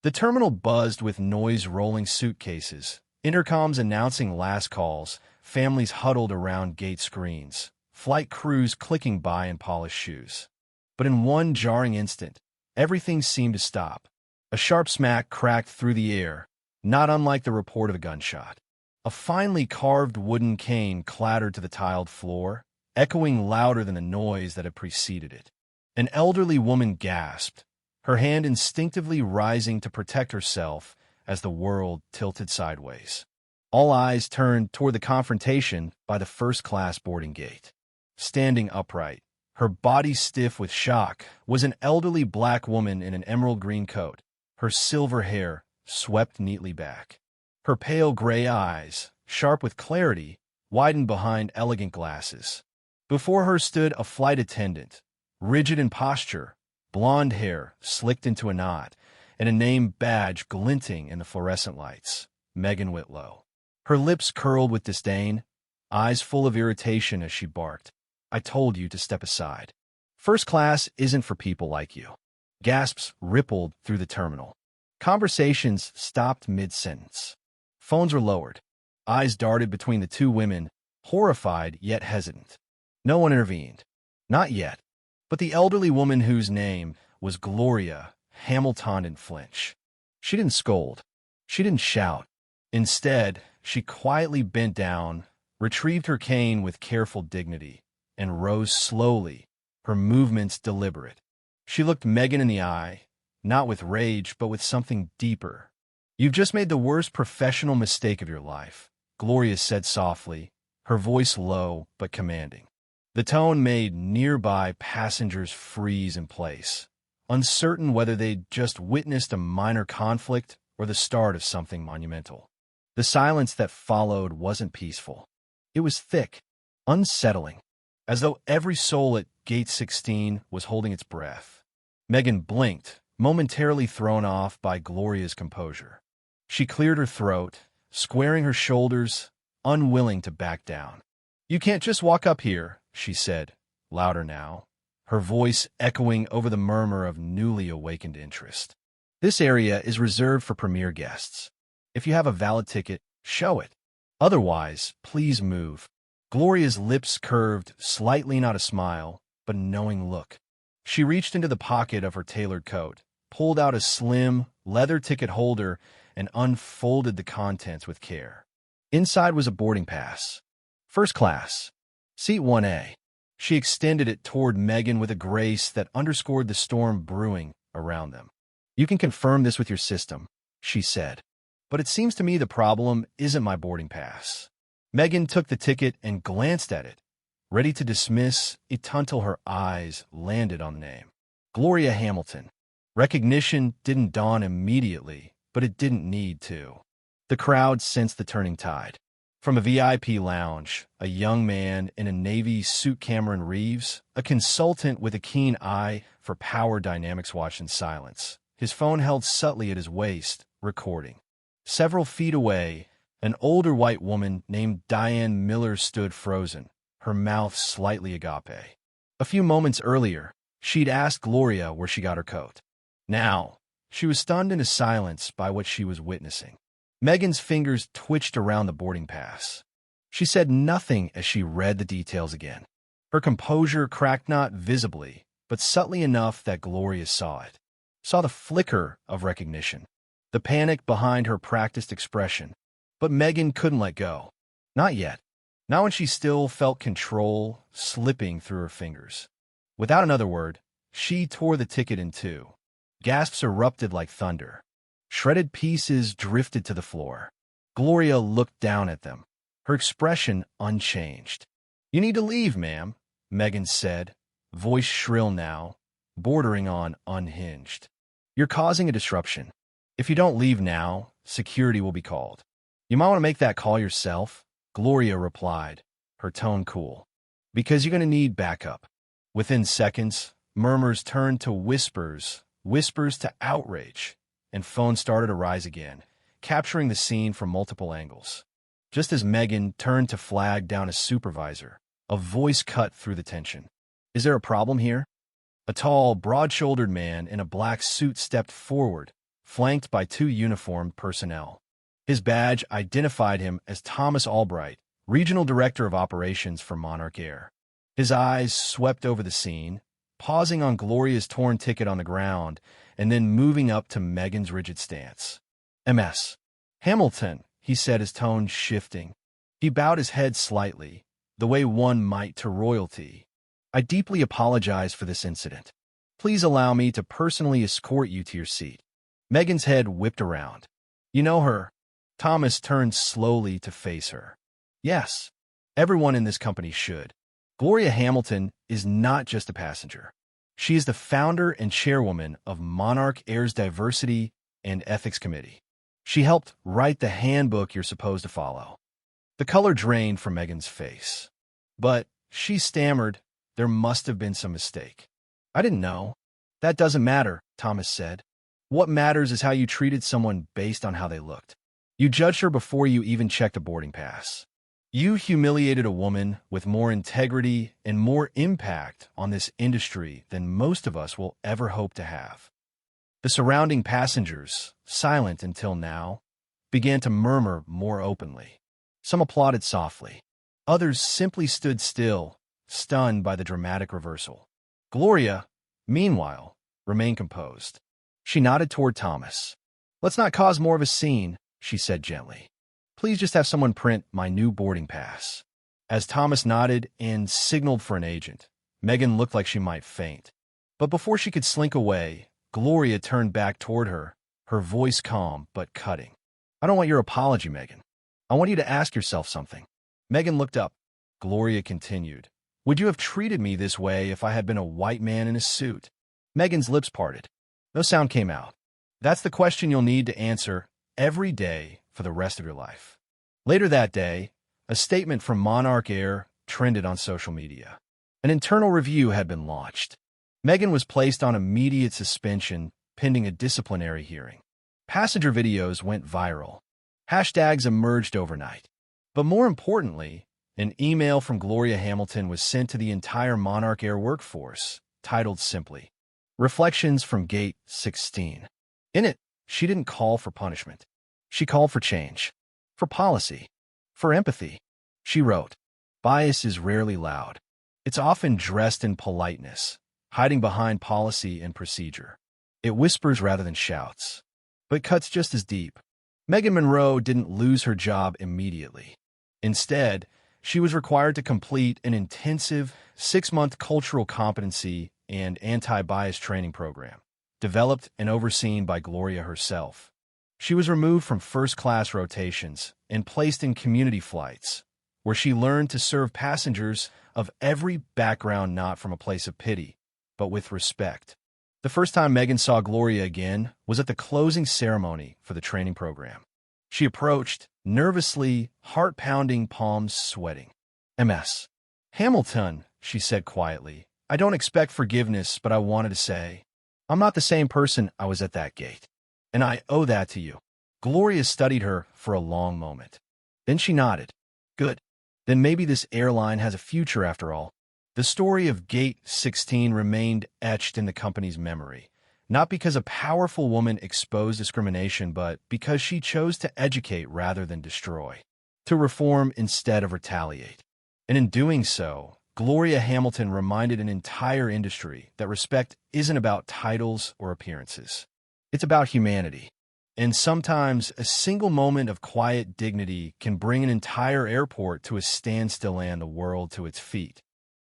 The terminal buzzed with noise-rolling suitcases, intercoms announcing last calls, families huddled around gate screens, flight crews clicking by in polished shoes. But in one jarring instant, everything seemed to stop. A sharp smack cracked through the air, not unlike the report of a gunshot. A finely carved wooden cane clattered to the tiled floor, echoing louder than the noise that had preceded it. An elderly woman gasped, her hand instinctively rising to protect herself as the world tilted sideways. All eyes turned toward the confrontation by the first-class boarding gate. Standing upright, her body stiff with shock, was an elderly black woman in an emerald green coat, her silver hair swept neatly back. Her pale gray eyes, sharp with clarity, widened behind elegant glasses. Before her stood a flight attendant, rigid in posture, blonde hair slicked into a knot, and a name badge glinting in the fluorescent lights, Megan Whitlow. Her lips curled with disdain, eyes full of irritation as she barked, "I told you to step aside. First class isn't for people like you." Gasps rippled through the terminal. Conversations stopped mid-sentence. Phones were lowered. Eyes darted between the two women, horrified yet hesitant. No one intervened. Not yet. But the elderly woman whose name was Gloria Hamilton didn't flinch. She didn't scold. She didn't shout. Instead, she quietly bent down, retrieved her cane with careful dignity, and rose slowly, her movements deliberate. She looked Megan in the eye, not with rage, but with something deeper. "You've just made the worst professional mistake of your life," Gloria said softly, her voice low but commanding. The tone made nearby passengers freeze in place, uncertain whether they'd just witnessed a minor conflict or the start of something monumental. The silence that followed wasn't peaceful. It was thick, unsettling, as though every soul at Gate 16 was holding its breath. Megan blinked, momentarily thrown off by Gloria's composure. She cleared her throat, squaring her shoulders, unwilling to back down. "You can't just walk up here," she said, louder now, her voice echoing over the murmur of newly awakened interest. "This area is reserved for premier guests. If you have a valid ticket, show it. Otherwise, please move." Gloria's lips curved, slightly not a smile, but a knowing look. She reached into the pocket of her tailored coat, pulled out a slim, leather ticket holder, and unfolded the contents with care. Inside was a boarding pass. First class. Seat 1A. She extended it toward Megan with a grace that underscored the storm brewing around them. "You can confirm this with your system," she said. "But it seems to me the problem isn't my boarding pass." Megan took the ticket and glanced at it, ready to dismiss it until her eyes landed on the name. Gloria Hamilton. Recognition didn't dawn immediately, but it didn't need to. The crowd sensed the turning tide. From a VIP lounge, a young man in a Navy suit, Cameron Reeves, a consultant with a keen eye for power dynamics, watched in silence, his phone held subtly at his waist, recording. Several feet away, an older white woman named Diane Miller stood frozen, her mouth slightly agape. A few moments earlier, she'd asked Gloria where she got her coat. Now, she was stunned into silence by what she was witnessing. Megan's fingers twitched around the boarding pass. She said nothing as she read the details again. Her composure cracked not visibly, but subtly enough that Gloria saw it. Saw the flicker of recognition, the panic behind her practiced expression. But Megan couldn't let go. Not yet. Not when she still felt control slipping through her fingers. Without another word, she tore the ticket in two. Gasps erupted like thunder. Shredded pieces drifted to the floor. Gloria looked down at them, her expression unchanged. "You need to leave, ma'am," Megan said, voice shrill now, bordering on unhinged. "You're causing a disruption. If you don't leave now, security will be called." "You might want to make that call yourself," Gloria replied, her tone cool. "Because you're going to need backup." Within seconds, murmurs turned to whispers, whispers to outrage, and phones started to rise again, capturing the scene from multiple angles. Just as Megan turned to flag down a supervisor, a voice cut through the tension. "Is there a problem here?" A tall, broad-shouldered man in a black suit stepped forward, flanked by two uniformed personnel. His badge identified him as Thomas Albright, Regional Director of Operations for Monarch Air. His eyes swept over the scene, pausing on Gloria's torn ticket on the ground and then moving up to Megan's rigid stance. "Ms. Hamilton," he said, his tone shifting. He bowed his head slightly, the way one might to royalty. "I deeply apologize for this incident. Please allow me to personally escort you to your seat." Megan's head whipped around. "You know her?" Thomas turned slowly to face her. "Yes. Everyone in this company should. Gloria Hamilton is not just a passenger. She is the founder and chairwoman of Monarch Air's Diversity and Ethics Committee. She helped write the handbook you're supposed to follow." The color drained from Megan's face. "But," she stammered, "there must have been some mistake." "I didn't know." "That doesn't matter," Thomas said. "What matters is how you treated someone based on how they looked. You judged her before you even checked a boarding pass. You humiliated a woman with more integrity and more impact on this industry than most of us will ever hope to have." The surrounding passengers, silent until now, began to murmur more openly. Some applauded softly. Others simply stood still, stunned by the dramatic reversal. Gloria, meanwhile, remained composed. She nodded toward Thomas. "Let's not cause more of a scene," she said gently. "Please just have someone print my new boarding pass." As Thomas nodded and signaled for an agent, Megan looked like she might faint. But before she could slink away, Gloria turned back toward her, her voice calm but cutting. "I don't want your apology, Megan. I want you to ask yourself something." Megan looked up. Gloria continued. "Would you have treated me this way if I had been a white man in a suit?" Megan's lips parted. No sound came out. "That's the question you'll need to answer every day for the rest of your life." Later that day, a statement from Monarch Air trended on social media. An internal review had been launched. Megan was placed on immediate suspension pending a disciplinary hearing. Passenger videos went viral. Hashtags emerged overnight. But more importantly, an email from Gloria Hamilton was sent to the entire Monarch Air workforce, titled simply, "Reflections from Gate 16. In it, she didn't call for punishment. She called for change, for policy, for empathy. She wrote, "Bias is rarely loud. It's often dressed in politeness, hiding behind policy and procedure. It whispers rather than shouts, but cuts just as deep." Megan Monroe didn't lose her job immediately. Instead, she was required to complete an intensive 6-month cultural competency and anti-bias training program, developed and overseen by Gloria herself. She was removed from first-class rotations and placed in community flights, where she learned to serve passengers of every background, not from a place of pity, but with respect. The first time Megan saw Gloria again was at the closing ceremony for the training program. She approached, nervously, heart-pounding, palms sweating. "Ms. Hamilton," she said quietly, "I don't expect forgiveness, but I wanted to say, I'm not the same person I was at that gate, and I owe that to you." Gloria studied her for a long moment. Then she nodded. "Good. Then maybe this airline has a future after all." The story of Gate 16 remained etched in the company's memory, not because a powerful woman exposed discrimination, but because she chose to educate rather than destroy, to reform instead of retaliate. And in doing so, Gloria Hamilton reminded an entire industry that respect isn't about titles or appearances. It's about humanity. And sometimes a single moment of quiet dignity can bring an entire airport to a standstill and the world to its feet.